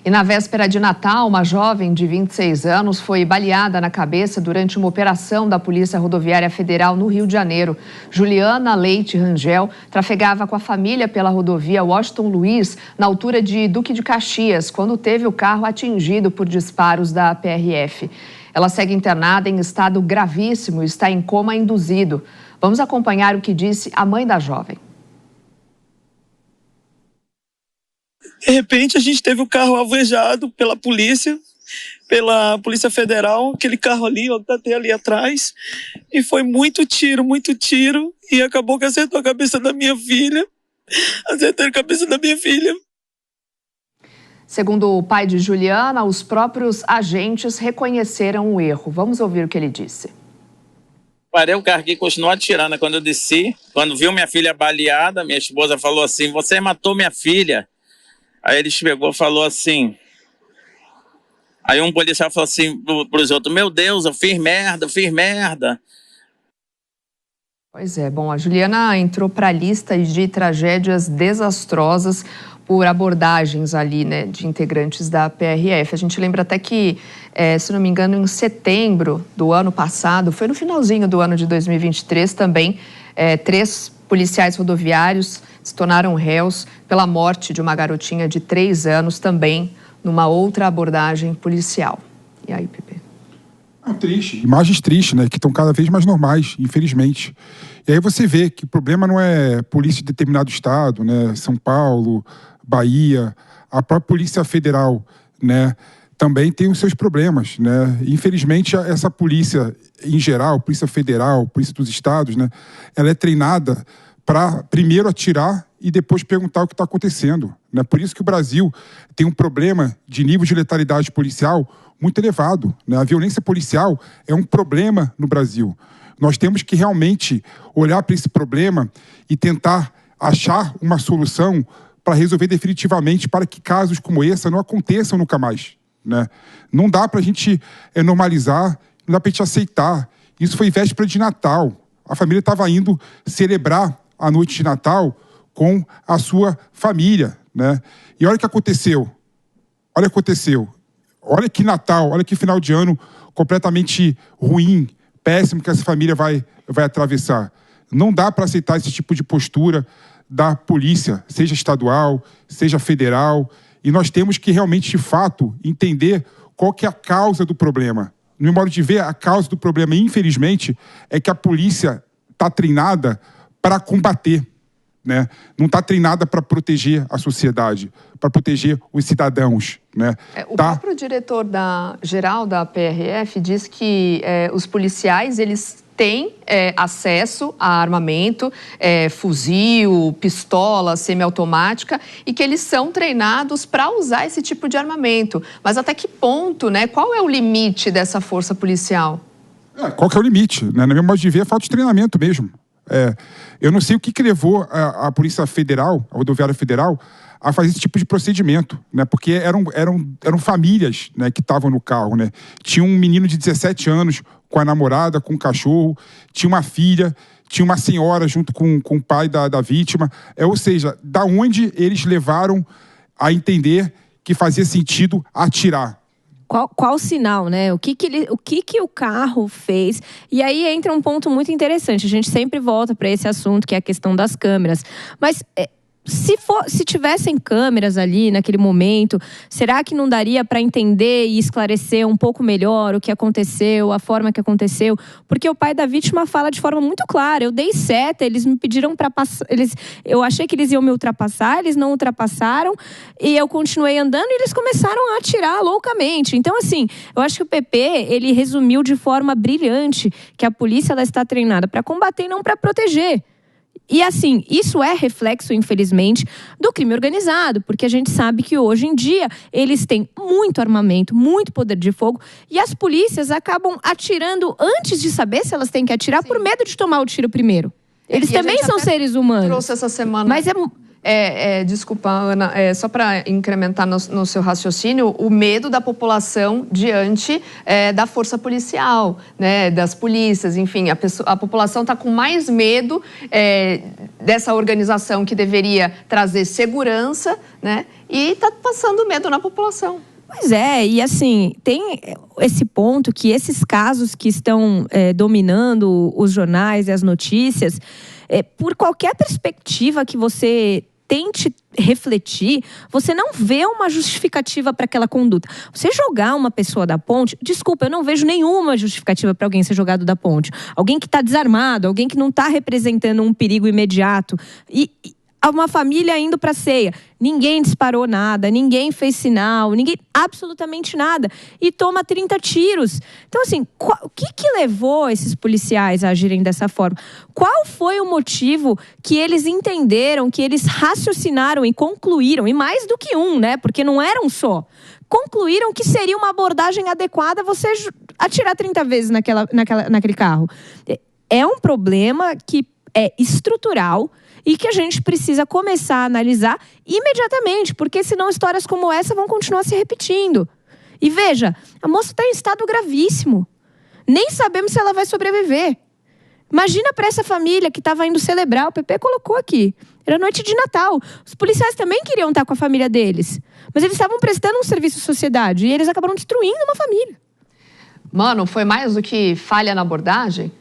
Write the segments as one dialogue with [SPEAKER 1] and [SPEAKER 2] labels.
[SPEAKER 1] E na véspera de Natal, uma jovem de 26 anos foi baleada na cabeça durante uma operação da Polícia Rodoviária Federal no Rio de Janeiro. Juliana Leite Rangel trafegava com a família pela rodovia Washington Luiz, na altura de Duque de Caxias, quando teve o carro atingido por disparos da PRF. Ela segue internada em estado gravíssimo e está em coma induzido. Vamos acompanhar o que disse a mãe da jovem.
[SPEAKER 2] De repente, a gente teve o carro alvejado pela Polícia Federal, aquele carro ali, ó, até ali atrás, e foi muito tiro, e acabou que acertou a cabeça da minha filha.
[SPEAKER 1] Segundo o pai de Juliana, os próprios agentes reconheceram o erro. Vamos ouvir o que ele disse.
[SPEAKER 3] Parei o carro aqui e continuou atirando. Quando eu desci, quando viu minha filha baleada, minha esposa falou assim: "Você matou minha filha". Aí ele pegou e falou assim... Aí um policial falou assim para os outros: "Meu Deus, eu fiz merda".
[SPEAKER 1] Pois é, bom, a Juliana entrou para a lista de tragédias desastrosas por abordagens ali, né, de integrantes da PRF. A gente lembra até que, se não me engano, em setembro do ano passado, foi no finalzinho do ano de 2023 também, 3 policiais rodoviários se tornaram réus pela morte de uma garotinha de 3 anos, também numa outra abordagem policial. E aí, Pepe?
[SPEAKER 4] Triste, imagens tristes, né, que estão cada vez mais normais, infelizmente. E aí você vê que o problema não é polícia de determinado estado, né, São Paulo, Bahia, a própria Polícia Federal, né, também tem os seus problemas, né. Infelizmente, essa polícia em geral, Polícia Federal, Polícia dos Estados, né, ela é treinada para primeiro atirar e depois perguntar o que está acontecendo, né. Por isso que o Brasil tem um problema de nível de letalidade policial muito elevado, né? A violência policial é um problema no Brasil. Nós temos que realmente olhar para esse problema e tentar achar uma solução para resolver definitivamente, para que casos como esse não aconteçam nunca mais, né? Não dá para a gente normalizar, não dá para a gente aceitar. Isso foi véspera de Natal. A família estava indo celebrar a noite de Natal com a sua família, né? E olha o que aconteceu. Olha que Natal, olha que final de ano completamente ruim, péssimo que essa família vai atravessar. Não dá para aceitar esse tipo de postura da polícia, seja estadual, seja federal. E nós temos que realmente, de fato, entender qual que é a causa do problema. No meu modo de ver, a causa do problema, infelizmente, é que a polícia está treinada para combater, né? Não está treinada para proteger a sociedade, para proteger os cidadãos, né?
[SPEAKER 1] O próprio diretor geral da PRF diz que os policiais, eles têm acesso a armamento, fuzil, pistola semiautomática, e que eles são treinados para usar esse tipo de armamento. Mas até que ponto, né? Qual é o limite dessa força policial?
[SPEAKER 4] Qual que é o limite, né? Na minha modo de ver, é falta de treinamento mesmo. Eu não sei o que levou a Polícia Federal, a Rodoviária Federal, a fazer esse tipo de procedimento, né? Porque eram famílias, né, que estavam no carro, né? Tinha um menino de 17 anos com a namorada, com o cachorro, tinha uma filha, tinha uma senhora junto com o pai da vítima. Ou seja, da onde eles levaram a entender que fazia sentido atirar?
[SPEAKER 5] Qual o sinal, né? O que o carro fez? E aí entra um ponto muito interessante. A gente sempre volta para esse assunto, que é a questão das câmeras. Mas se tivessem câmeras ali naquele momento, será que não daria para entender e esclarecer um pouco melhor o que aconteceu, a forma que aconteceu? Porque o pai da vítima fala de forma muito clara: eu dei seta, eles me pediram para passar, eu achei que eles iam me ultrapassar, eles não ultrapassaram, e eu continuei andando e eles começaram a atirar loucamente. Então, assim, eu acho que o PP, ele resumiu de forma brilhante que a polícia, ela está treinada para combater e não para proteger. E assim, isso é reflexo, infelizmente, do crime organizado, porque a gente sabe que hoje em dia eles têm muito armamento, muito poder de fogo, e as polícias acabam atirando antes de saber se elas têm que atirar. Sim. Por medo de tomar o tiro primeiro. Eles também são seres humanos.
[SPEAKER 1] Trouxe essa semana.
[SPEAKER 5] Mas
[SPEAKER 1] Desculpa, Ana, só para incrementar no seu raciocínio, o medo da população diante da força policial, né, das polícias, enfim, a população está com mais medo dessa organização que deveria trazer segurança, né, e está passando medo na população.
[SPEAKER 5] Pois é, e assim, tem esse ponto que esses casos que estão dominando os jornais e as notícias, por qualquer perspectiva que você tente refletir, você não vê uma justificativa para aquela conduta. Você jogar uma pessoa da ponte, desculpa, eu não vejo nenhuma justificativa para alguém ser jogado da ponte. Alguém que está desarmado, alguém que não está representando um perigo imediato. E uma família indo para a ceia. Ninguém disparou nada, ninguém fez sinal, absolutamente nada. E toma 30 tiros. Então, assim, o que levou esses policiais a agirem dessa forma? Qual foi o motivo que eles entenderam, que eles raciocinaram e concluíram, e mais do que um, né? Porque não eram só. Concluíram que seria uma abordagem adequada você atirar 30 vezes naquele carro. É um problema que é estrutural e que a gente precisa começar a analisar imediatamente, porque senão histórias como essa vão continuar se repetindo. E veja, a moça está em estado gravíssimo. Nem sabemos se ela vai sobreviver. Imagina para essa família que estava indo celebrar, o PP colocou aqui. Era noite de Natal. Os policiais também queriam estar com a família deles. Mas eles estavam prestando um serviço à sociedade e eles acabaram destruindo uma família.
[SPEAKER 1] Mano, foi mais do que falha na abordagem?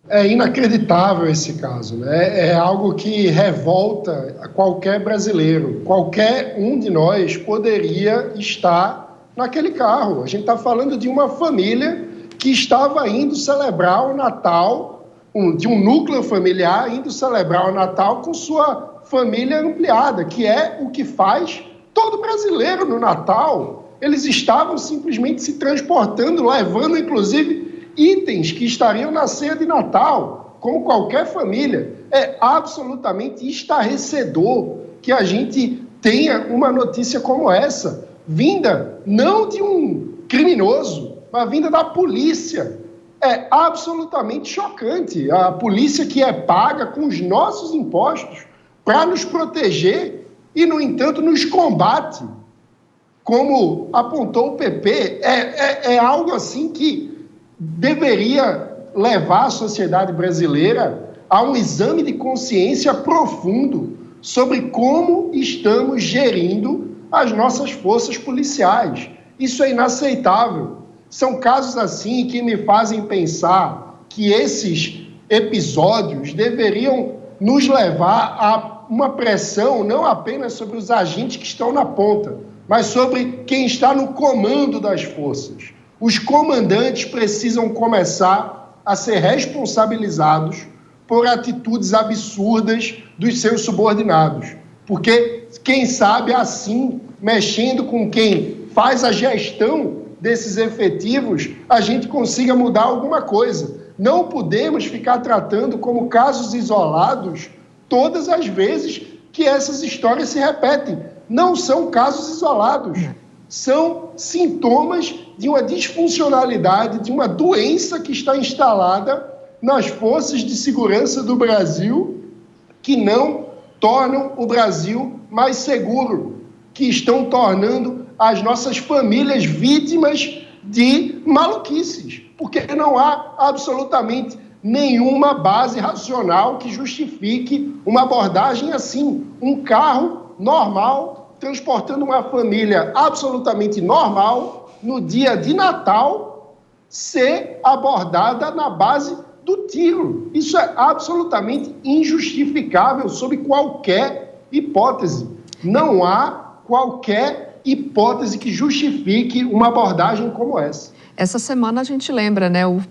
[SPEAKER 6] É inacreditável esse caso, né? É algo que revolta a qualquer brasileiro. Qualquer um de nós poderia estar naquele carro. A gente está falando de uma família que estava indo celebrar o Natal, de um núcleo familiar indo celebrar o Natal com sua família ampliada, que é o que faz todo brasileiro no Natal. Eles estavam simplesmente se transportando, levando inclusive itens que estariam na ceia de Natal, como qualquer família. É absolutamente estarrecedor que a gente tenha uma notícia como essa, vinda não de um criminoso, mas vinda da polícia. É absolutamente chocante. A polícia que é paga com os nossos impostos para nos proteger e, no entanto, nos combate, como apontou o PP, é algo assim que deveria levar a sociedade brasileira a um exame de consciência profundo sobre como estamos gerindo as nossas forças policiais. Isso é inaceitável. São casos assim que me fazem pensar que esses episódios deveriam nos levar a uma pressão não apenas sobre os agentes que estão na ponta, mas sobre quem está no comando das forças. Os comandantes precisam começar a ser responsabilizados por atitudes absurdas dos seus subordinados. Porque, quem sabe, assim, mexendo com quem faz a gestão desses efetivos, a gente consiga mudar alguma coisa. Não podemos ficar tratando como casos isolados todas as vezes que essas histórias se repetem. Não são casos isolados. São sintomas de uma disfuncionalidade, de uma doença que está instalada nas forças de segurança do Brasil, que não tornam o Brasil mais seguro, que estão tornando as nossas famílias vítimas de maluquices, porque não há absolutamente nenhuma base racional que justifique uma abordagem assim. Um carro normal transportando uma família absolutamente normal, no dia de Natal, ser abordada na base do tiro. Isso é absolutamente injustificável sob qualquer hipótese. Não há qualquer hipótese que justifique uma abordagem como essa.
[SPEAKER 1] Essa semana a gente lembra, né, o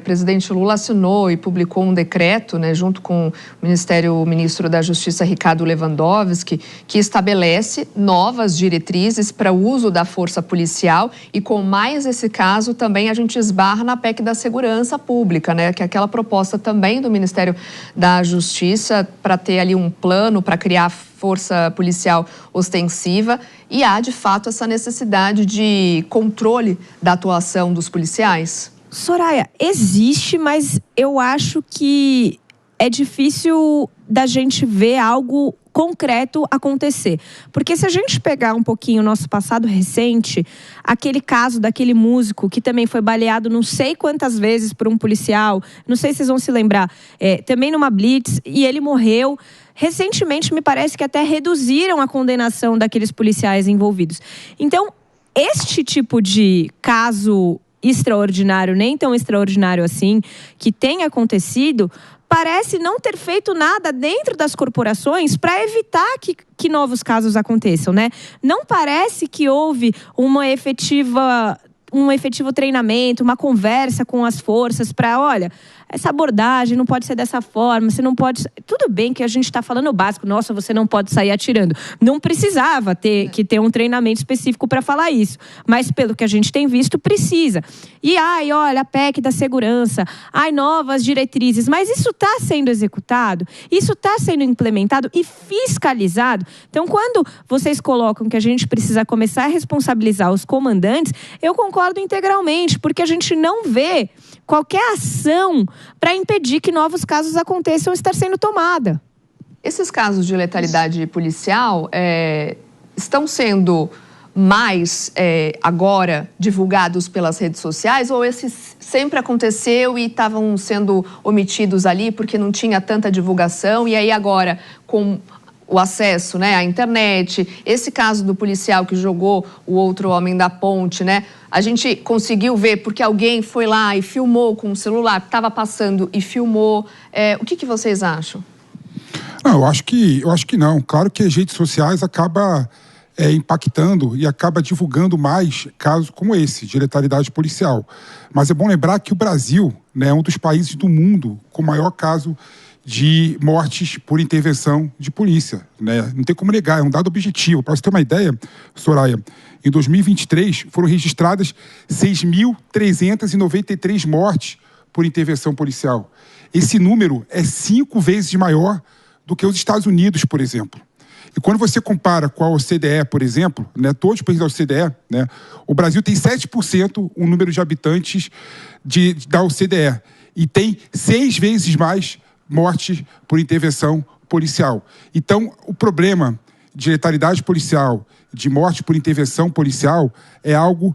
[SPEAKER 1] presidente Lula assinou e publicou um decreto, né, junto com o ministro da Justiça, Ricardo Lewandowski, que estabelece novas diretrizes para o uso da força policial e, com mais esse caso, também a gente esbarra na PEC da segurança pública, né, que é aquela proposta também do Ministério da Justiça para ter ali um plano para criar força policial ostensiva, e há, de fato, essa necessidade de controle da atuação dos policiais?
[SPEAKER 5] Soraya, existe, mas eu acho que é difícil da gente ver algo concreto acontecer. Porque se a gente pegar um pouquinho o nosso passado recente, aquele caso daquele músico que também foi baleado não sei quantas vezes por um policial, não sei se vocês vão se lembrar, também numa blitz, e ele morreu. Recentemente, me parece que até reduziram a condenação daqueles policiais envolvidos. Então, este tipo de caso extraordinário, nem tão extraordinário assim, que tem acontecido, parece não ter feito nada dentro das corporações para evitar que novos casos aconteçam, né? Não parece que houve um efetivo treinamento, uma conversa com as forças para, olha, essa abordagem não pode ser dessa forma, você não pode... Tudo bem que a gente está falando o básico, nossa, você não pode sair atirando. Não precisava ter um treinamento específico para falar isso, mas pelo que a gente tem visto, precisa. E, olha, a PEC da segurança, novas diretrizes, mas isso está sendo executado, isso está sendo implementado e fiscalizado. Então, quando vocês colocam que a gente precisa começar a responsabilizar os comandantes, eu concordo integralmente, porque a gente não vê qualquer ação para impedir que novos casos aconteçam estar sendo tomada.
[SPEAKER 1] Esses casos de letalidade policial estão sendo mais agora divulgados pelas redes sociais, ou esses sempre aconteceu e estavam sendo omitidos ali porque não tinha tanta divulgação, e aí agora com o acesso, né, à internet, esse caso do policial que jogou o outro homem da ponte, né, a gente conseguiu ver porque alguém foi lá e filmou com o celular, estava passando e filmou. O que vocês acham?
[SPEAKER 4] Não, eu acho que não. Claro que as redes sociais acabam impactando e acaba divulgando mais casos como esse, de letalidade policial. Mas é bom lembrar que o Brasil, né, é um dos países do mundo com maior caso de mortes por intervenção de polícia, né? Não tem como negar, é um dado objetivo. Para você ter uma ideia, Soraya, em 2023 foram registradas 6.393 mortes por intervenção policial. Esse número é 5 vezes maior do que os Estados Unidos, por exemplo. E quando você compara com a OCDE, por exemplo, né, todos os países da OCDE, né, o Brasil tem 7% o número de habitantes da OCDE e tem 6 vezes mais mortes por intervenção policial. Então, o problema de letalidade policial, de morte por intervenção policial, é algo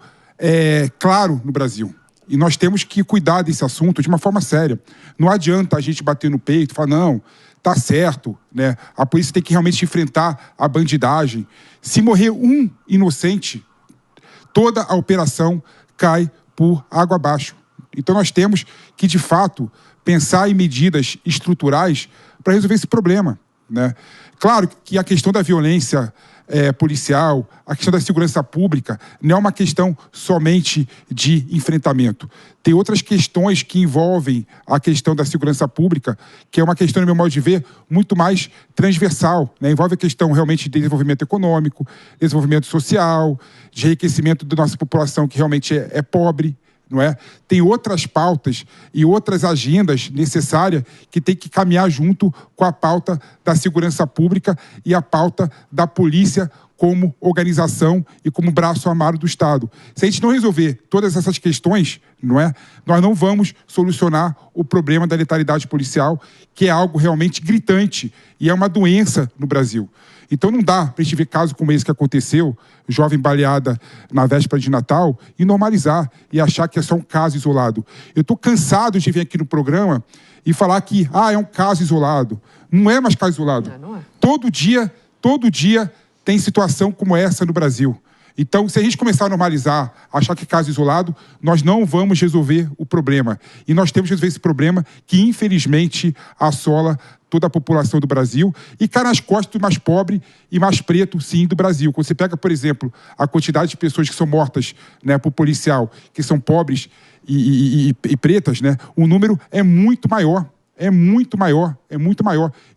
[SPEAKER 4] claro no Brasil. E nós temos que cuidar desse assunto de uma forma séria. Não adianta a gente bater no peito e falar, não, tá certo, né? A polícia tem que realmente enfrentar a bandidagem. Se morrer um inocente, toda a operação cai por água abaixo. Então, nós temos que, de fato, pensar em medidas estruturais para resolver esse problema, né? Claro que a questão da violência policial, a questão da segurança pública, não é uma questão somente de enfrentamento. Tem outras questões que envolvem a questão da segurança pública, que é uma questão, no meu modo de ver, muito mais transversal, né? Envolve a questão realmente de desenvolvimento econômico, desenvolvimento social, de enriquecimento da nossa população que realmente é pobre, não é? Tem outras pautas e outras agendas necessárias que tem que caminhar junto com a pauta da segurança pública e a pauta da polícia como organização e como braço armado do Estado. Se a gente não resolver todas essas questões, não é? Nós não vamos solucionar o problema da letalidade policial, que é algo realmente gritante e é uma doença no Brasil. Então não dá para a gente ver casos como esse que aconteceu, jovem baleada na véspera de Natal, e normalizar e achar que é só um caso isolado. Eu estou cansado de vir aqui no programa e falar que é um caso isolado. Não é mais caso isolado.
[SPEAKER 1] Não é.
[SPEAKER 4] Todo dia tem situação como essa no Brasil. Então, se a gente começar a normalizar, achar que é caso isolado, nós não vamos resolver o problema. E nós temos que resolver esse problema que, infelizmente, assola toda a população do Brasil e cai nas costas do mais pobre e mais preto, sim, do Brasil. Quando você pega, por exemplo, a quantidade de pessoas que são mortas, né, por policial, que são pobres e pretas, né, o número é muito maior. É muito maior.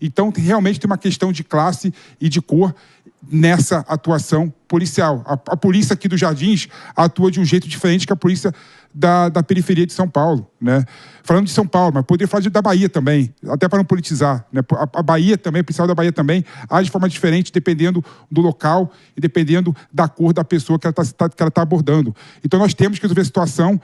[SPEAKER 4] Então, realmente tem uma questão de classe e de cor nessa atuação policial. A polícia aqui dos Jardins atua de um jeito diferente que a polícia da periferia de São Paulo, né? Falando de São Paulo, mas poderia falar da Bahia também, até para não politizar, né? A Bahia também, o policial da Bahia também age de forma diferente, dependendo do local e dependendo da cor da pessoa que ela está abordando. Então, nós temos que resolver a situação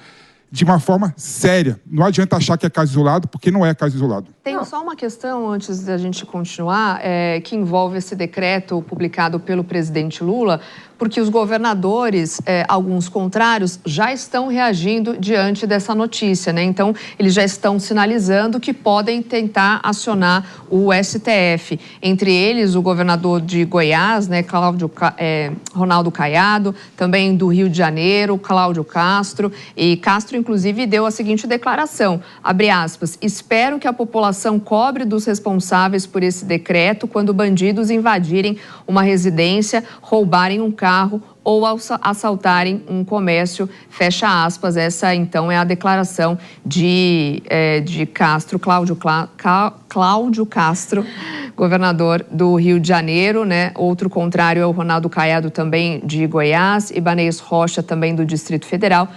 [SPEAKER 4] de uma forma séria. Não adianta achar que é caso isolado, porque não é caso isolado.
[SPEAKER 1] Tem só uma questão, antes da gente continuar, que envolve esse decreto publicado pelo presidente Lula, porque os governadores, alguns contrários, já estão reagindo diante dessa notícia, né? Então, eles já estão sinalizando que podem tentar acionar o STF. Entre eles, o governador de Goiás, né, Ronaldo Caiado, também do Rio de Janeiro, Cláudio Castro. E Castro, inclusive, deu a seguinte declaração, abre aspas, espero que a população cobre dos responsáveis por esse decreto quando bandidos invadirem uma residência, roubarem um carro ou assaltarem um comércio, fecha aspas. Essa, então, é a declaração de Castro, Cláudio Castro, governador do Rio de Janeiro, né? Outro contrário é o Ronaldo Caiado, também de Goiás, Ibanez Rocha, também do Distrito Federal.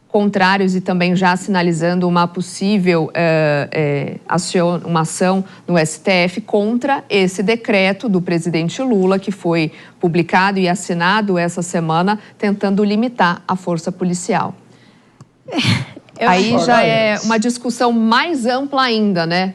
[SPEAKER 1] Contrários e também já sinalizando uma possível uma ação no STF contra esse decreto do presidente Lula, que foi publicado e assinado essa semana, tentando limitar a força policial. Aí já é uma discussão mais ampla ainda, né?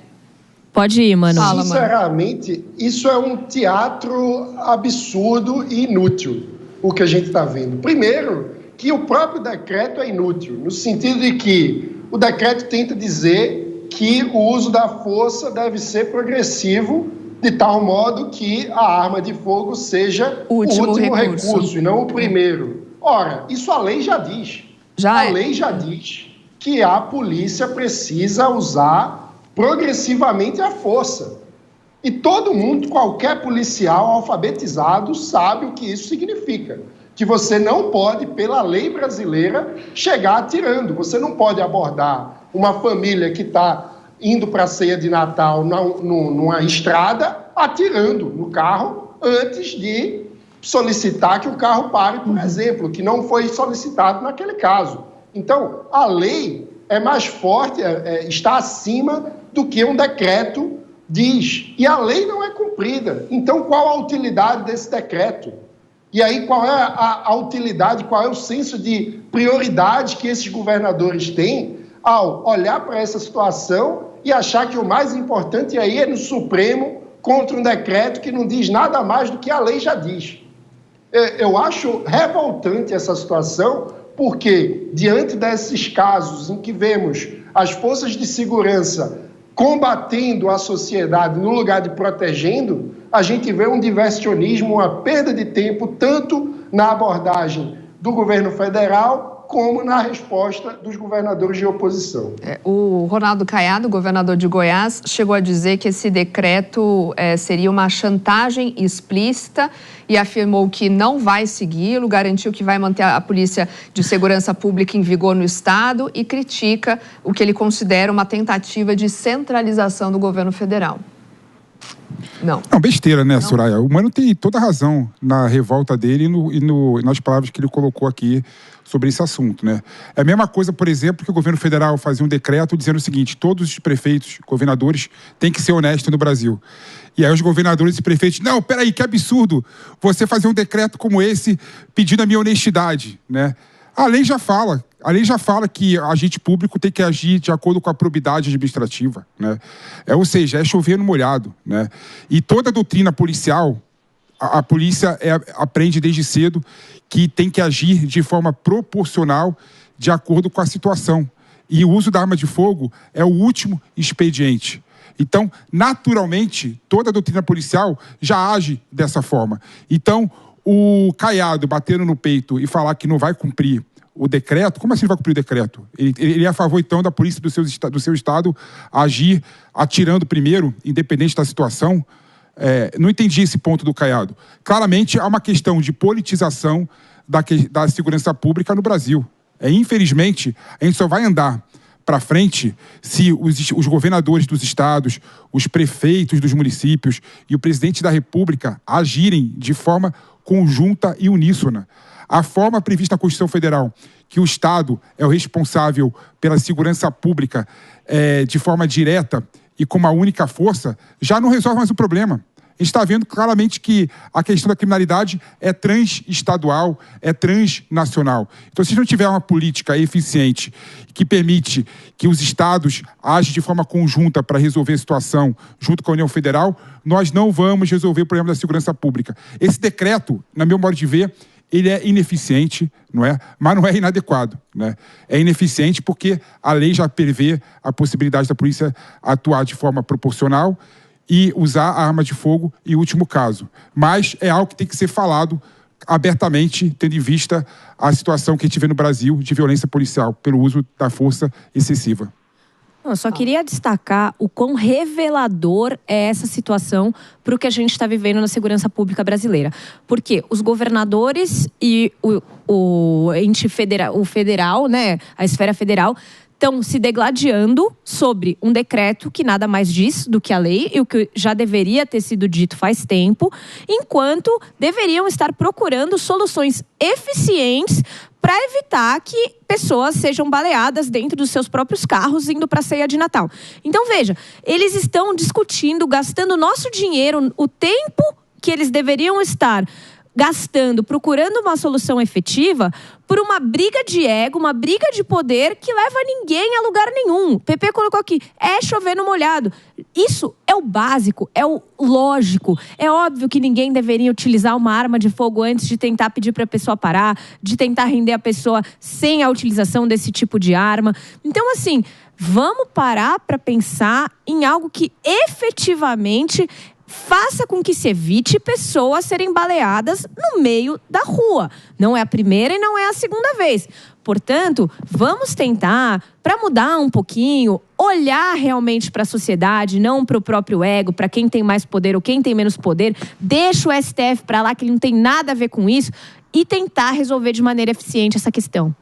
[SPEAKER 5] Pode ir, Mano.
[SPEAKER 6] Sinceramente, isso é um teatro absurdo e inútil, o que a gente está vendo. Primeiro, que o próprio decreto é inútil, no sentido de que o decreto tenta dizer que o uso da força deve ser progressivo, de tal modo que a arma de fogo seja o último recurso e não o primeiro. Ora, isso a lei já diz. Lei já diz que a polícia precisa usar progressivamente a força. E todo mundo, qualquer policial alfabetizado, sabe o que isso significa. Que você não pode, pela lei brasileira, chegar atirando. Você não pode abordar uma família que está indo para a ceia de Natal numa estrada, atirando no carro, antes de solicitar que o carro pare, por exemplo, que não foi solicitado naquele caso. Então, a lei é mais forte, está acima do que um decreto diz. E a lei não é cumprida. Então, qual a utilidade desse decreto? E aí, qual é a utilidade, qual é o senso de prioridade que esses governadores têm ao olhar para essa situação e achar que o mais importante aí é no Supremo contra um decreto que não diz nada mais do que a lei já diz? Eu acho revoltante essa situação, porque diante desses casos em que vemos as forças de segurança combatendo a sociedade no lugar de protegendo, a gente vê um diversionismo, uma perda de tempo, tanto na abordagem do governo federal como na resposta dos governadores de oposição.
[SPEAKER 1] O Ronaldo Caiado, governador de Goiás, chegou a dizer que esse decreto seria uma chantagem explícita e afirmou que não vai segui-lo, garantiu que vai manter a Polícia de Segurança Pública em vigor no Estado e critica o que ele considera uma tentativa de centralização do governo federal. Não,
[SPEAKER 4] besteira, né, Soraya? O Mano tem toda a razão na revolta dele e nas palavras que ele colocou aqui sobre esse assunto, né? É a mesma coisa, por exemplo, que o governo federal fazia um decreto dizendo o seguinte: todos os prefeitos, governadores, têm que ser honestos no Brasil. E aí os governadores e prefeitos, não, peraí, que absurdo você fazer um decreto como esse pedindo a minha honestidade, né? A lei já fala que agente público tem que agir de acordo com a probidade administrativa, né? Ou seja, é chover no molhado, né? E toda a doutrina policial, a polícia aprende desde cedo que tem que agir de forma proporcional de acordo com a situação. E o uso da arma de fogo é o último expediente. Então, naturalmente, toda a doutrina policial já age dessa forma. Então, o Caiado batendo no peito e falar que não vai cumprir o decreto, como assim ele vai cumprir o decreto? Ele é a favor, então, da polícia do seu estado agir atirando primeiro, independente da situação? Não entendi esse ponto do Caiado. Claramente, há uma questão de politização da segurança pública no Brasil. Infelizmente, a gente só vai andar para frente se os governadores dos estados, os prefeitos dos municípios e o presidente da República agirem de forma conjunta e uníssona. A forma prevista na Constituição Federal, que o Estado é o responsável pela segurança pública de forma direta e com uma única força, já não resolve mais o problema. A gente está vendo claramente que a questão da criminalidade é transestadual, é transnacional. Então, se não tiver uma política eficiente que permite que os estados agem de forma conjunta para resolver a situação junto com a União Federal, nós não vamos resolver o problema da segurança pública. Esse decreto, na meu modo de ver, ele é ineficiente, não é? Mas não é inadequado, né? É ineficiente porque a lei já prevê a possibilidade da polícia atuar de forma proporcional e usar a arma de fogo em último caso. Mas é algo que tem que ser falado abertamente, tendo em vista a situação que a gente vê no Brasil de violência policial pelo uso da força excessiva.
[SPEAKER 5] Eu só queria destacar o quão revelador é essa situação para o que a gente está vivendo na segurança pública brasileira. Porque os governadores e o ente federal, o federal, né, a esfera federal, estão se degladiando sobre um decreto que nada mais diz do que a lei e o que já deveria ter sido dito faz tempo, enquanto deveriam estar procurando soluções eficientes para evitar que pessoas sejam baleadas dentro dos seus próprios carros indo para a ceia de Natal. Então, veja, eles estão discutindo, gastando nosso dinheiro, o tempo que eles deveriam estar gastando, procurando uma solução efetiva por uma briga de ego, uma briga de poder que leva ninguém a lugar nenhum. O PP colocou aqui, é chover no molhado. Isso é o básico, é o lógico. É óbvio que ninguém deveria utilizar uma arma de fogo antes de tentar pedir para a pessoa parar, de tentar render a pessoa sem a utilização desse tipo de arma. Então, assim, vamos parar para pensar em algo que efetivamente faça com que se evite pessoas serem baleadas no meio da rua. Não é a primeira e não é a segunda vez. Portanto, vamos tentar, para mudar um pouquinho, olhar realmente para a sociedade, não para o próprio ego, para quem tem mais poder ou quem tem menos poder. Deixa o STF para lá, que ele não tem nada a ver com isso, e tentar resolver de maneira eficiente essa questão.